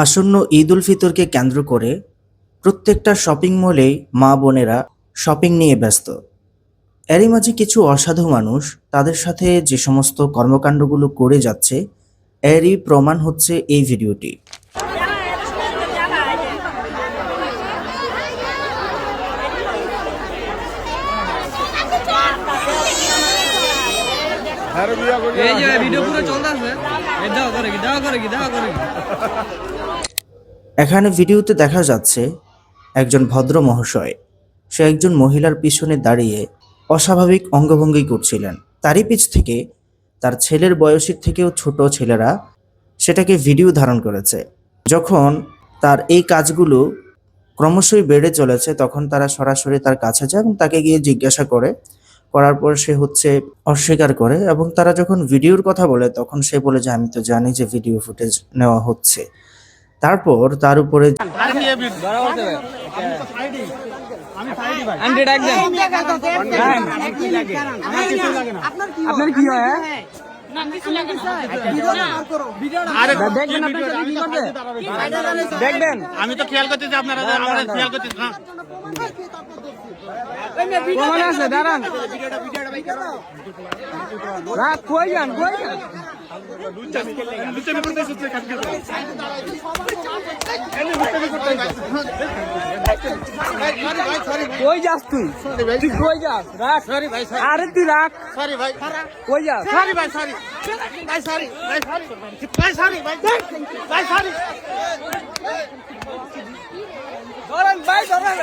আসন্ন ঈদ উল ফিতরকে কেন্দ্র করে প্রত্যেকটা শপিং মলেই মা বোনেরা শপিং নিয়ে ব্যস্ত। এরই মাঝে কিছু অসাধু মানুষ তাদের সাথে যে সমস্ত কর্মকাণ্ডগুলো করে যাচ্ছে, এরই প্রমাণ হচ্ছে এই ভিডিওটি। এখানে ভিডিওতে দেখা যাচ্ছে একজন ভদ্র মহাশয়, সে একজন মহিলার পিছনে দাঁড়িয়ে অস্বাভাবিক অঙ্গভঙ্গি করছিলেন। তারই পিছ থেকে তার ছেলের বয়সীর থেকেও ছোট ছেলেরা সেটাকে ভিডিও ধারণ করেছে। যখন তার এই কাজগুলো ক্রমশই বেড়ে চলেছে, তখন তারা সরাসরি তার কাছে যায় এবং তাকে গিয়ে জিজ্ঞাসা করার পর সে অস্বীকার করে, এবং তারা যখন ভিডিওর কথা বলে তখন সে বলে যে আমি তো জানি যে ভিডিও ফুটেজ নেওয়া হচ্ছে। তারপর তার উপরে আপনার কি হয়? দেখবেন, আমি তো খেয়াল করতেছি আপনারা খেয়াল করতেছি না। আছে দাঁড়ান, কই যান কই যাস তুই কই যাস? রাখ, আরে তুই রাখ, সরি ভাই, কই যাস? সরি ভাই, সরি ভাই, সরি ভাই, সরি ভাই, ভাই, সরি ধরেন ভাই, ধরেন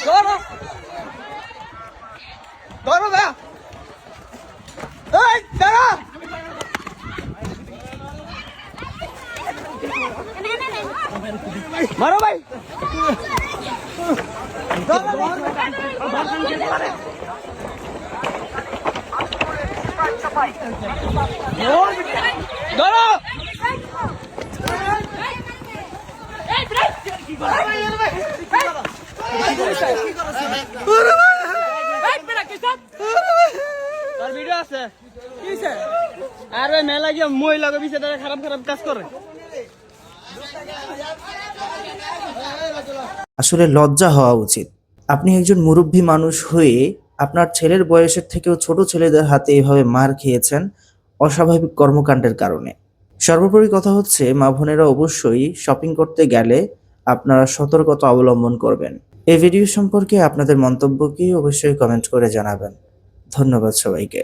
ধরো ধরো ভাই, এই দাঁড়া, মারো ভাই, ধরো ভিডিও আছে আর ওই মেলা গিয়ে মহিলা বিষয়ে খারাপ খারাপ কাজ করে। আসলে লজ্জা হওয়া উচিত। আপনি একজন মুরব্বী মানুষ হয়ে আপনার ছেলের বয়সের থেকেও ছোট ছেলেদের হাতে এভাবে মার খেয়েছেন অস্বাভাবিক কর্মকাণ্ডের কারণে। সর্বোপরি কথা হচ্ছে, মা বোনেরা অবশ্যই শপিং করতে গেলে আপনারা সতর্কতা অবলম্বন করবেন। এই ভিডিও সম্পর্কে আপনাদের মন্তব্য কি অবশ্যই কমেন্ট করে জানাবেন। ধন্যবাদ সবাইকে।